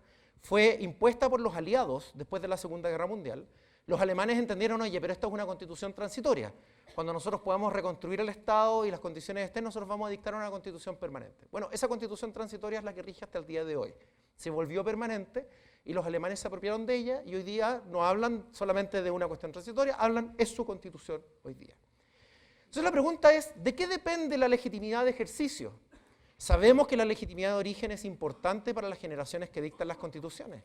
S1: fue impuesta por los aliados después de la Segunda Guerra Mundial. Los alemanes entendieron, oye, pero esta es una constitución transitoria. Cuando nosotros podamos reconstruir el Estado y las condiciones estén, nosotros vamos a dictar una constitución permanente. Bueno, esa constitución transitoria es la que rige hasta el día de hoy. Se volvió permanente y los alemanes se apropiaron de ella y hoy día no hablan solamente de una cuestión transitoria, es su constitución hoy día. Entonces la pregunta es, ¿de qué depende la legitimidad de ejercicio? Sabemos que la legitimidad de origen es importante para las generaciones que dictan las constituciones,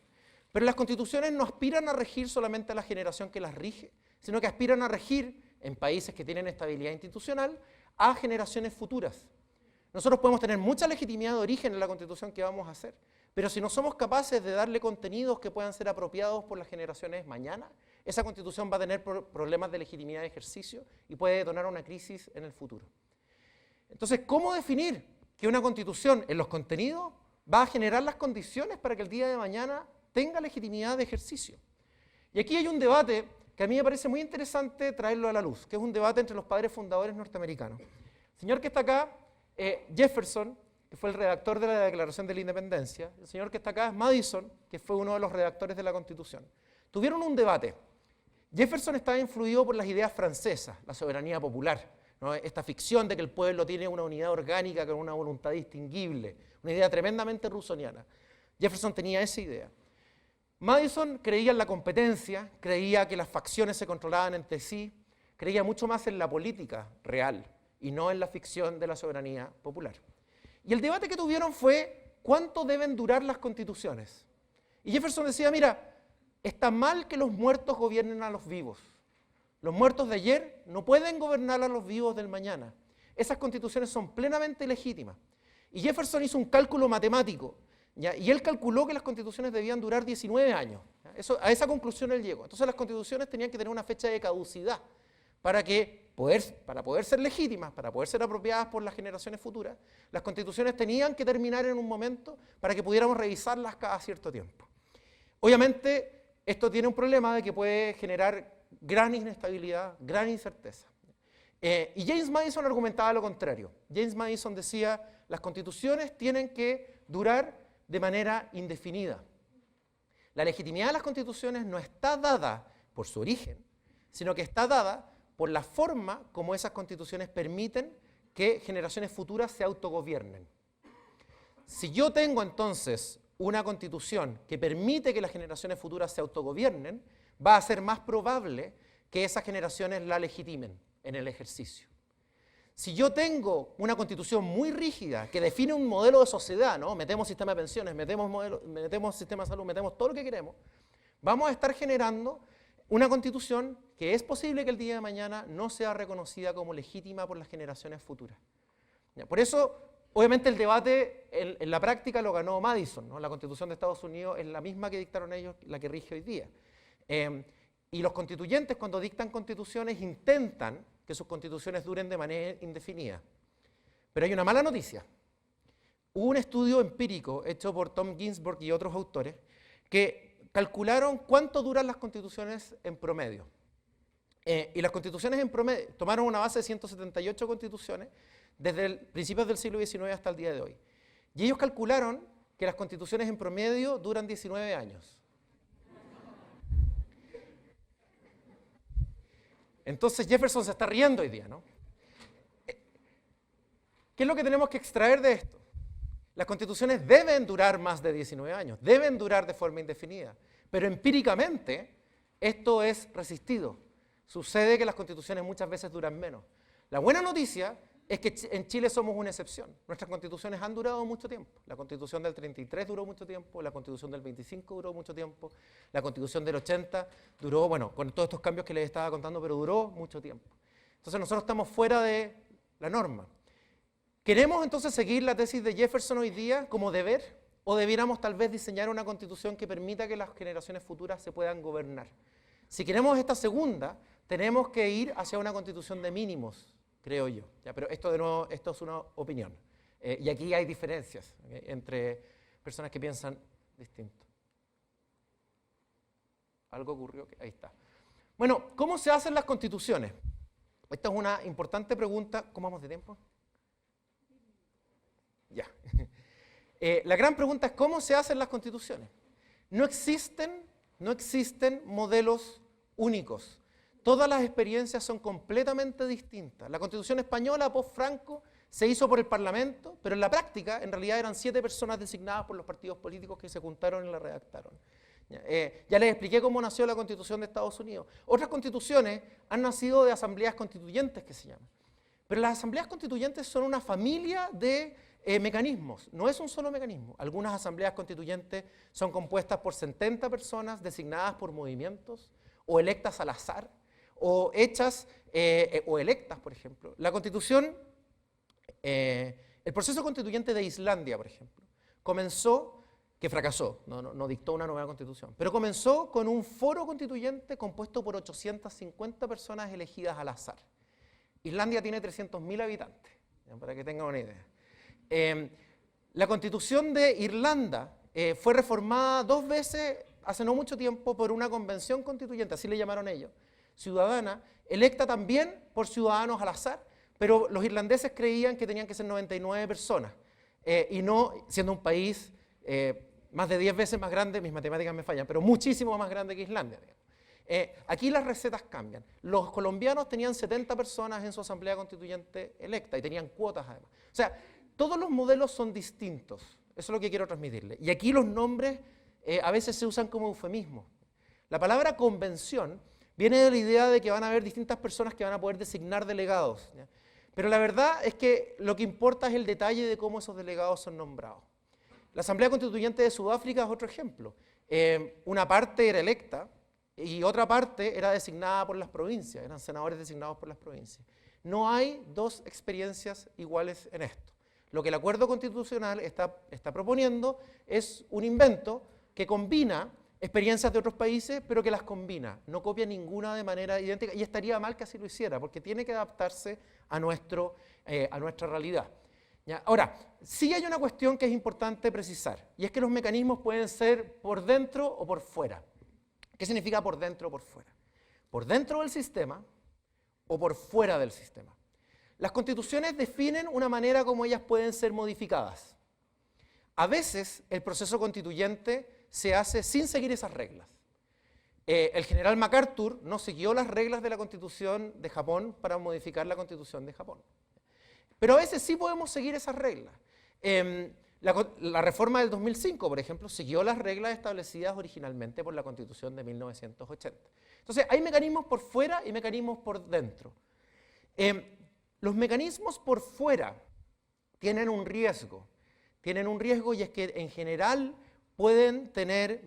S1: pero las constituciones no aspiran a regir solamente a la generación que las rige, sino que aspiran a regir, en países que tienen estabilidad institucional, a generaciones futuras. Nosotros podemos tener mucha legitimidad de origen en la constitución que vamos a hacer, pero si no somos capaces de darle contenidos que puedan ser apropiados por las generaciones mañana, esa constitución va a tener problemas de legitimidad de ejercicio y puede detonar una crisis en el futuro. Entonces, ¿cómo definir que una constitución en los contenidos va a generar las condiciones para que el día de mañana tenga legitimidad de ejercicio? Y aquí hay un debate que a mí me parece muy interesante traerlo a la luz, que es un debate entre los padres fundadores norteamericanos. El señor que está acá, Jefferson, que fue el redactor de la Declaración de la Independencia, el señor que está acá es Madison, que fue uno de los redactores de la Constitución. Tuvieron un debate. Jefferson estaba influido por las ideas francesas, la soberanía popular, ¿no? Esta ficción de que el pueblo tiene una unidad orgánica con una voluntad distinguible, una idea tremendamente rusoniana. Jefferson tenía esa idea. Madison creía en la competencia, creía que las facciones se controlaban entre sí, creía mucho más en la política real y no en la ficción de la soberanía popular. Y el debate que tuvieron fue, ¿cuánto deben durar las constituciones? Y Jefferson decía, mira, está mal que los muertos gobiernen a los vivos. Los muertos de ayer no pueden gobernar a los vivos del mañana. Esas constituciones son plenamente legítimas. Y Jefferson hizo un cálculo matemático, ¿ya? Y él calculó que las constituciones debían durar 19 años. A esa conclusión él llegó. Entonces las constituciones tenían que tener una fecha de caducidad para poder ser legítimas, para poder ser apropiadas por las generaciones futuras. Las constituciones tenían que terminar en un momento para que pudiéramos revisarlas cada cierto tiempo. Obviamente, esto tiene un problema de que puede generar gran inestabilidad, gran incerteza. Y James Madison argumentaba lo contrario. James Madison decía, las constituciones tienen que durar de manera indefinida. La legitimidad de las constituciones no está dada por su origen, sino que está dada por la forma como esas constituciones permiten que generaciones futuras se autogobiernen. Si yo tengo entonces una constitución que permite que las generaciones futuras se autogobiernen, va a ser más probable que esas generaciones la legitimen en el ejercicio. Si yo tengo una constitución muy rígida que define un modelo de sociedad, ¿no? Metemos sistema de pensiones, metemos sistema de salud, metemos todo lo que queremos, vamos a estar generando una constitución que es posible que el día de mañana no sea reconocida como legítima por las generaciones futuras. Por eso, obviamente, el debate en la práctica lo ganó Madison, ¿no? La Constitución de Estados Unidos es la misma que dictaron ellos, la que rige hoy día. Y los constituyentes, cuando dictan constituciones, intentan que sus constituciones duren de manera indefinida. Pero hay una mala noticia. Hubo un estudio empírico hecho por Tom Ginsburg y otros autores que calcularon cuánto duran las constituciones en promedio. Y las constituciones en promedio tomaron una base de 178 constituciones desde principios del siglo XIX hasta el día de hoy. Y ellos calcularon que las constituciones en promedio duran 19 años. Entonces Jefferson se está riendo hoy día, ¿no? ¿Qué es lo que tenemos que extraer de esto? Las constituciones deben durar más de 19 años, deben durar de forma indefinida, pero empíricamente esto es resistido. Sucede que las constituciones muchas veces duran menos. La buena noticia es que en Chile somos una excepción. Nuestras constituciones han durado mucho tiempo. La Constitución del 33 duró mucho tiempo, la Constitución del 25 duró mucho tiempo, la Constitución del 80 duró, bueno, con todos estos cambios que les estaba contando, pero duró mucho tiempo. Entonces nosotros estamos fuera de la norma. ¿Queremos entonces seguir la tesis de Jefferson hoy día como deber? ¿O debiéramos tal vez diseñar una constitución que permita que las generaciones futuras se puedan gobernar? Si queremos esta segunda, tenemos que ir hacia una constitución de mínimos, creo yo. Ya, pero esto de nuevo, esto es una opinión. Y aquí hay diferencias, ¿okay?, entre personas que piensan distinto. Algo ocurrió, ahí está. Bueno, ¿cómo se hacen las constituciones? Esta es una importante pregunta. ¿Cómo vamos de tiempo? Ya. La gran pregunta es ¿cómo se hacen las constituciones? No existen modelos únicos. Todas las experiencias son completamente distintas. La Constitución española post-Franco se hizo por el Parlamento, pero en la práctica, en realidad, eran 7 personas designadas por los partidos políticos que se juntaron y la redactaron. Ya les expliqué cómo nació la Constitución de Estados Unidos. Otras constituciones han nacido de asambleas constituyentes, que se llaman. Pero las asambleas constituyentes son una familia de mecanismos, no es un solo mecanismo. Algunas asambleas constituyentes son compuestas por 70 personas designadas por movimientos o electas al azar, o hechas o electas, por ejemplo. La Constitución, el proceso constituyente de Islandia, por ejemplo, comenzó, que fracasó, no dictó una nueva constitución, pero comenzó con un foro constituyente compuesto por 850 personas elegidas al azar. Islandia tiene 300.000 habitantes, para que tengan una idea. La Constitución de Irlanda fue reformada 2 veces hace no mucho tiempo por una convención constituyente, así le llamaron ellos, ciudadana, electa también por ciudadanos al azar, pero los irlandeses creían que tenían que ser 99 personas, y no, siendo un país más de 10 veces más grande, mis matemáticas me fallan, pero muchísimo más grande que Islandia, digamos. Aquí las recetas cambian. Los colombianos tenían 70 personas en su asamblea constituyente electa y tenían cuotas además. O sea, todos los modelos son distintos, eso es lo que quiero transmitirle. Y aquí los nombres a veces se usan como eufemismo. La palabra convención viene de la idea de que van a haber distintas personas que van a poder designar delegados, ¿ya? Pero la verdad es que lo que importa es el detalle de cómo esos delegados son nombrados. La Asamblea Constituyente de Sudáfrica es otro ejemplo. una parte era electa y otra parte era designada por las provincias, eran senadores designados por las provincias. No hay dos experiencias iguales en esto. Lo que el acuerdo constitucional está proponiendo es un invento que combina experiencias de otros países, pero que las combina, no copia ninguna de manera idéntica, y estaría mal que así lo hiciera, porque tiene que adaptarse a nuestra realidad. ¿Ya? Ahora, sí hay una cuestión que es importante precisar, y es que los mecanismos pueden ser por dentro o por fuera. ¿Qué significa por dentro o por fuera? Por dentro del sistema o por fuera del sistema. Las constituciones definen una manera como ellas pueden ser modificadas. A veces el proceso constituyente se hace sin seguir esas reglas. El general MacArthur no siguió las reglas de la Constitución de Japón para modificar la Constitución de Japón. Pero a veces sí podemos seguir esas reglas. La reforma del 2005, por ejemplo, siguió las reglas establecidas originalmente por la Constitución de 1980. Entonces, hay mecanismos por fuera y mecanismos por dentro. Los mecanismos por fuera tienen un riesgo y es que en general pueden tener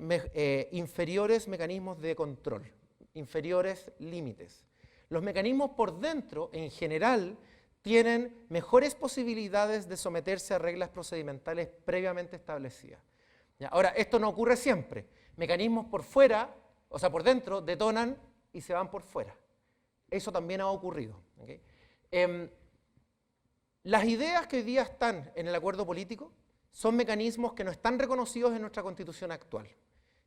S1: inferiores mecanismos de control, inferiores límites. Los mecanismos por dentro, en general, tienen mejores posibilidades de someterse a reglas procedimentales previamente establecidas. ¿Ya? Ahora, esto no ocurre siempre. Mecanismos por fuera, o sea, por dentro, detonan y se van por fuera. Eso también ha ocurrido. ¿Okay? Las ideas que hoy día están en el acuerdo político son mecanismos que no están reconocidos en nuestra Constitución actual.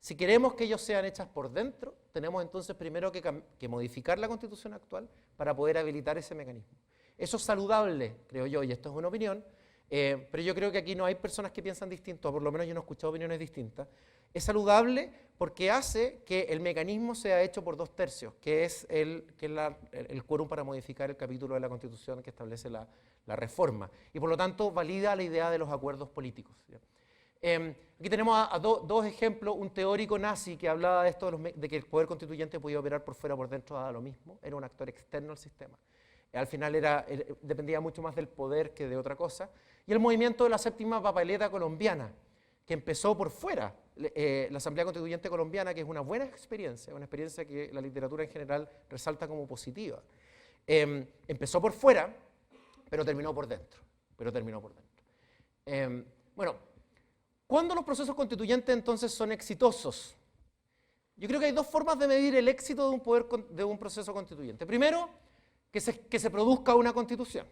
S1: Si queremos que ellos sean hechas por dentro, tenemos entonces primero que modificar la Constitución actual para poder habilitar ese mecanismo. Eso es saludable, creo yo, y esto es una opinión, pero yo creo que aquí no hay personas que piensan distinto, o por lo menos yo no he escuchado opiniones distintas. Es saludable porque hace que el mecanismo sea hecho por 2/3, que es el quórum para modificar el capítulo de la Constitución que establece la reforma, y por lo tanto valida la idea de los acuerdos políticos. Aquí tenemos a dos ejemplos, un teórico nazi que hablaba de esto, de que el poder constituyente podía operar por fuera o por dentro, daba lo mismo, era un actor externo al sistema. Al final dependía mucho más del poder que de otra cosa. Y el movimiento de la séptima papeleta colombiana, que empezó por fuera, la Asamblea Constituyente Colombiana, que es una buena experiencia, una experiencia que la literatura en general resalta como positiva. Empezó por fuera, pero terminó por dentro. Bueno, ¿cuándo los procesos constituyentes entonces son exitosos? Yo creo que hay dos formas de medir el éxito de un proceso constituyente. Primero, que se produzca una constitución.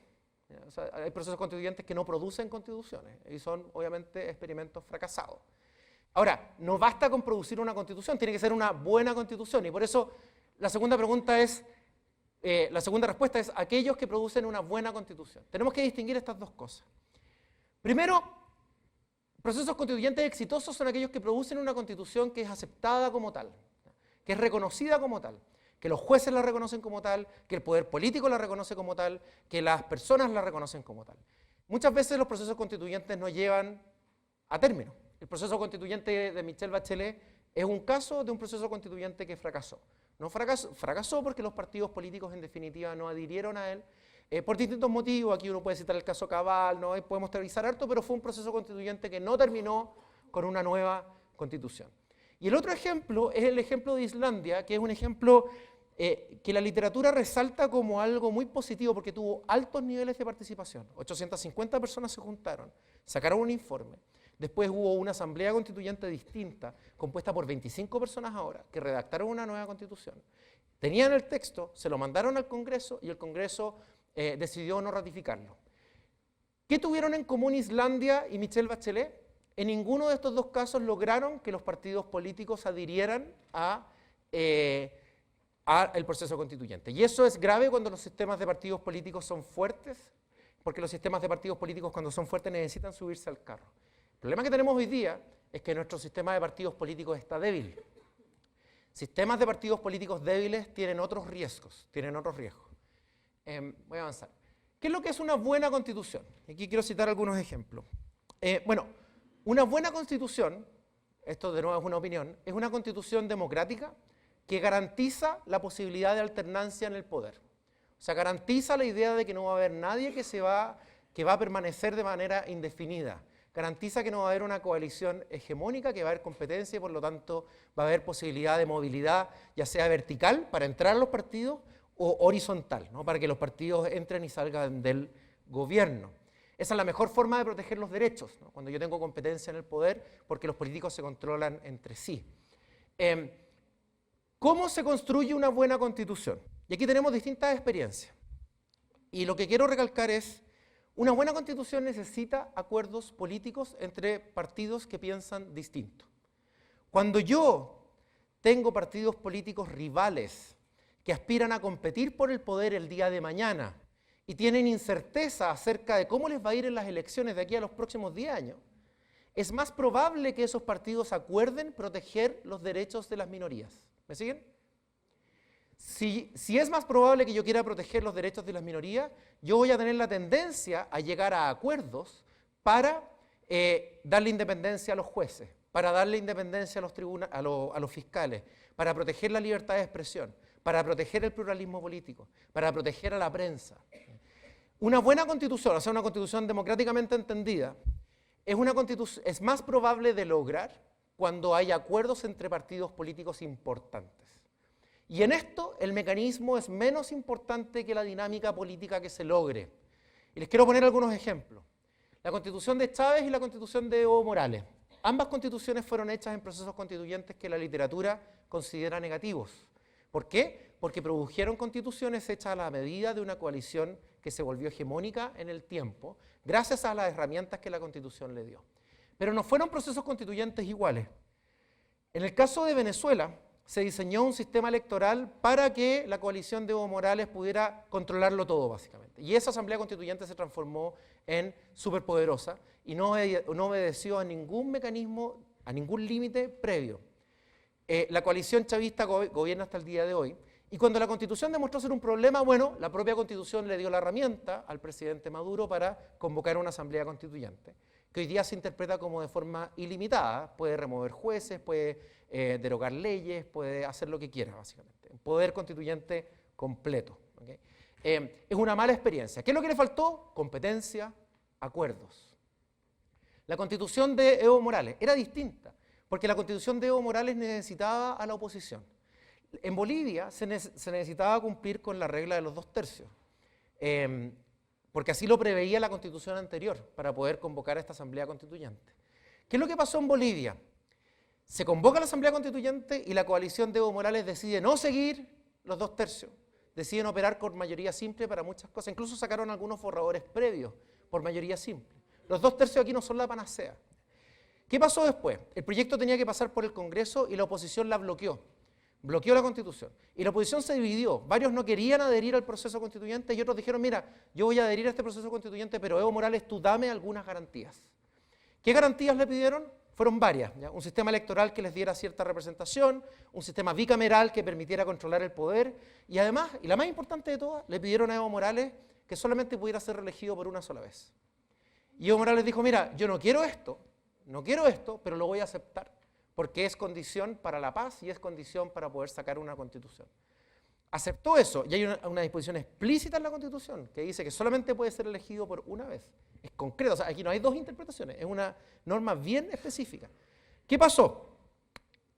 S1: O sea, hay procesos constituyentes que no producen constituciones y son obviamente experimentos fracasados. Ahora, no basta con producir una constitución, tiene que ser una buena constitución, y por eso la segunda respuesta es aquellos que producen una buena constitución. Tenemos que distinguir estas dos cosas. Primero, procesos constituyentes exitosos son aquellos que producen una constitución que es aceptada como tal, que es reconocida como tal, que los jueces la reconocen como tal, que el poder político la reconoce como tal, que las personas la reconocen como tal. Muchas veces los procesos constituyentes no llevan a término. El proceso constituyente de Michelle Bachelet es un caso de un proceso constituyente que fracasó. No fracasó porque los partidos políticos en definitiva no adhirieron a él, por distintos motivos. Aquí uno puede citar el caso Cabal, ¿no? Podemos teorizar harto, pero fue un proceso constituyente que no terminó con una nueva constitución. Y el otro ejemplo es el ejemplo de Islandia, que es un ejemplo que la literatura resalta como algo muy positivo porque tuvo altos niveles de participación. 850 personas se juntaron, sacaron un informe. Después hubo una asamblea constituyente distinta, compuesta por 25 personas ahora, que redactaron una nueva constitución. Tenían el texto, se lo mandaron al Congreso y el Congreso decidió no ratificarlo. ¿Qué tuvieron en común Islandia y Michelle Bachelet? En ninguno de estos dos casos lograron que los partidos políticos adhirieran al proceso constituyente. Y eso es grave cuando los sistemas de partidos políticos son fuertes, porque los sistemas de partidos políticos cuando son fuertes necesitan subirse al carro. El problema que tenemos hoy día es que nuestro sistema de partidos políticos está débil. Sistemas de partidos políticos débiles tienen otros riesgos. Voy a avanzar. ¿Qué es lo que es una buena constitución? Aquí quiero citar algunos ejemplos. Bueno, una buena constitución, esto de nuevo es una opinión, es una constitución democrática que garantiza la posibilidad de alternancia en el poder. O sea, garantiza la idea de que no va a haber nadie que va a permanecer de manera indefinida. garantiza que no va a haber una coalición hegemónica, que va a haber competencia y por lo tanto va a haber posibilidad de movilidad, ya sea vertical para entrar a los partidos o horizontal, ¿no? Para que los partidos entren y salgan del gobierno. Esa es la mejor forma de proteger los derechos, ¿no? Cuando yo tengo competencia en el poder, porque los políticos se controlan entre sí. ¿Cómo se construye una buena constitución? Y aquí tenemos distintas experiencias. Y lo que quiero recalcar es, una buena constitución necesita acuerdos políticos entre partidos que piensan distinto. Cuando yo tengo partidos políticos rivales que aspiran a competir por el poder el día de mañana y tienen incerteza acerca de cómo les va a ir en las elecciones de aquí a los próximos 10 años, es más probable que esos partidos acuerden proteger los derechos de las minorías. ¿Me siguen? Si es más probable que yo quiera proteger los derechos de las minorías, yo voy a tener la tendencia a llegar a acuerdos para darle independencia a los jueces, para darle independencia a los fiscales, para proteger la libertad de expresión, para proteger el pluralismo político, para proteger a la prensa. Una buena constitución, o sea, una constitución democráticamente entendida, es más probable de lograr cuando hay acuerdos entre partidos políticos importantes. Y en esto el mecanismo es menos importante que la dinámica política que se logre. Y les quiero poner algunos ejemplos. La Constitución de Chávez y la Constitución de Evo Morales. Ambas constituciones fueron hechas en procesos constituyentes que la literatura considera negativos. ¿Por qué? Porque produjeron constituciones hechas a la medida de una coalición que se volvió hegemónica en el tiempo, gracias a las herramientas que la Constitución le dio. Pero no fueron procesos constituyentes iguales. En el caso de Venezuela, se diseñó un sistema electoral para que la coalición de Evo Morales pudiera controlarlo todo, básicamente. Y esa asamblea constituyente se transformó en superpoderosa y no obedeció a ningún mecanismo, a ningún límite previo. La coalición chavista gobierna hasta el día de hoy. Y cuando la Constitución demostró ser un problema, bueno, la propia Constitución le dio la herramienta al presidente Maduro para convocar una asamblea constituyente, que hoy día se interpreta como de forma ilimitada, puede remover jueces, puede derogar leyes, puede hacer lo que quiera, básicamente. Un poder constituyente completo. ¿Okay? Es una mala experiencia. ¿Qué es lo que le faltó? Competencia, acuerdos. La Constitución de Evo Morales era distinta, porque la Constitución de Evo Morales necesitaba a la oposición. En Bolivia se necesitaba cumplir con la regla de los 2/3, porque así lo preveía la Constitución anterior, para poder convocar a esta Asamblea Constituyente. ¿Qué es lo que pasó en Bolivia? Se convoca la Asamblea Constituyente y la coalición de Evo Morales decide no seguir los 2/3, deciden operar con mayoría simple para muchas cosas, incluso sacaron algunos borradores previos por mayoría simple. Los 2/3 aquí no son la panacea. ¿Qué pasó después? El proyecto tenía que pasar por el Congreso y la oposición la bloqueó la Constitución. Y la oposición se dividió. Varios no querían adherir al proceso constituyente y otros dijeron, mira, yo voy a adherir a este proceso constituyente, pero Evo Morales, tú dame algunas garantías. ¿Qué garantías le pidieron? Fueron varias. ¿Ya? Un sistema electoral que les diera cierta representación, un sistema bicameral que permitiera controlar el poder, y además, y la más importante de todas, le pidieron a Evo Morales que solamente pudiera ser reelegido por una sola vez. Y Evo Morales dijo, mira, yo no quiero esto, pero lo voy a aceptar, porque es condición para la paz y es condición para poder sacar una constitución. Aceptó eso, y hay una disposición explícita en la Constitución que dice que solamente puede ser elegido por una vez. Es concreto, o sea, aquí no hay dos interpretaciones, es una norma bien específica. ¿Qué pasó?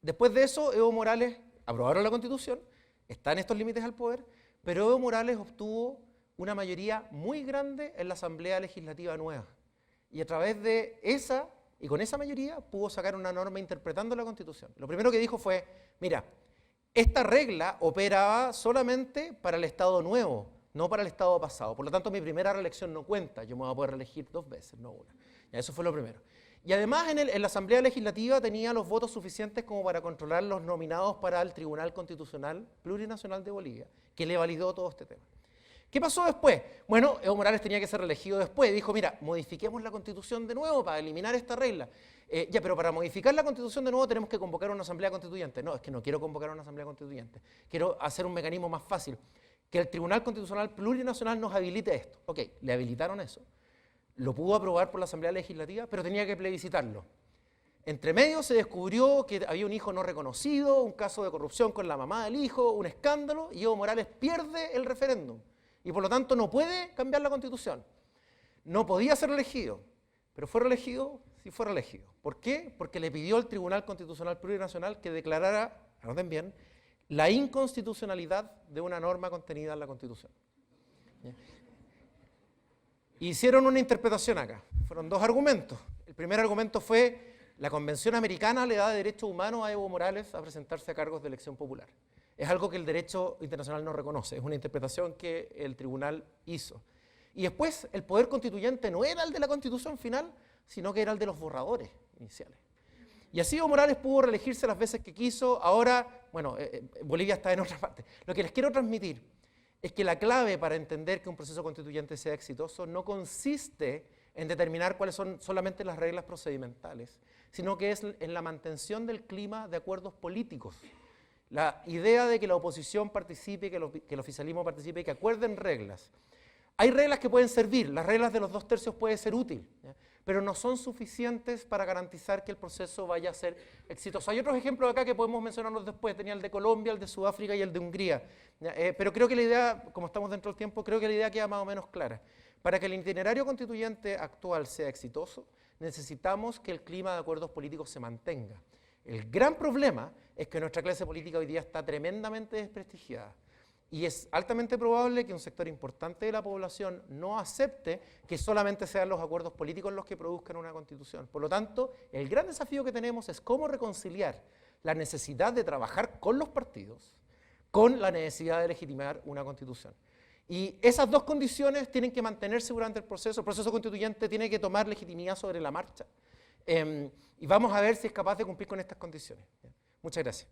S1: Después de eso, Evo Morales aprobaron la Constitución, está en estos límites al poder, pero Evo Morales obtuvo una mayoría muy grande en la Asamblea Legislativa Nueva. Y a través de esa, y con esa mayoría, pudo sacar una norma interpretando la Constitución. Lo primero que dijo fue, mira, esta regla operaba solamente para el Estado nuevo, no para el Estado pasado. Por lo tanto, mi primera reelección no cuenta. Yo me voy a poder reelegir 2 veces, no una. Ya, eso fue lo primero. Y además, en la Asamblea Legislativa tenía los votos suficientes como para controlar los nominados para el Tribunal Constitucional Plurinacional de Bolivia, que le validó todo este tema. ¿Qué pasó después? Bueno, Evo Morales tenía que ser reelegido después. Dijo, mira, modifiquemos la Constitución de nuevo para eliminar esta regla. Ya, pero para modificar la Constitución de nuevo tenemos que convocar una Asamblea Constituyente. No, es que no quiero convocar una Asamblea Constituyente. Quiero hacer un mecanismo más fácil. Que el Tribunal Constitucional Plurinacional nos habilite esto. Ok, le habilitaron eso. Lo pudo aprobar por la Asamblea Legislativa, pero tenía que plebiscitarlo. Entre medio se descubrió que había un hijo no reconocido, un caso de corrupción con la mamá del hijo, un escándalo, y Evo Morales pierde el referéndum. Y por lo tanto no puede cambiar la Constitución. No podía ser elegido.
S2: pero fue reelegido, sí fue reelegido. ¿Por qué? Porque le pidió al Tribunal Constitucional Plurinacional que declarara, anoten bien, la inconstitucionalidad de una norma contenida en la Constitución. ¿Ya? Hicieron una interpretación acá, fueron dos argumentos. El primer argumento fue, la Convención Americana le da derechos humanos a Evo Morales a presentarse a cargos de elección popular. Es algo que el derecho internacional no reconoce, es una interpretación que el tribunal hizo. Y después, el poder constituyente no era el de la Constitución final, sino que era el de los borradores iniciales. Y así Evo Morales pudo reelegirse las veces que quiso. Ahora, bueno, Bolivia está en otra parte. Lo que les quiero transmitir es que la clave para entender que un proceso constituyente sea exitoso no consiste en determinar cuáles son solamente las reglas procedimentales, sino que es en la mantención del clima de acuerdos políticos. La idea de que la oposición participe, que el oficialismo participe, que acuerden reglas. Hay reglas que pueden servir, las reglas de los 2/3 pueden ser útiles, ¿ya? Pero no son suficientes para garantizar que el proceso vaya a ser exitoso. Hay otros ejemplos acá que podemos mencionarlos después, tenía el de Colombia, el de Sudáfrica y el de Hungría. Pero creo que la idea, como estamos dentro del tiempo, creo que la idea queda más o menos clara. Para que el itinerario constituyente actual sea exitoso, necesitamos que el clima de acuerdos políticos se mantenga. El gran problema es que nuestra clase política hoy día está tremendamente desprestigiada. Y es altamente probable que un sector importante de la población no acepte que solamente sean los acuerdos políticos los que produzcan una constitución. Por lo tanto, el gran desafío que tenemos es cómo reconciliar la necesidad de trabajar con los partidos con la necesidad de legitimar una constitución. Y esas dos condiciones tienen que mantenerse durante el proceso constituyente tiene que tomar legitimidad sobre la marcha. Y vamos a ver si es capaz de cumplir con estas condiciones. Muchas gracias.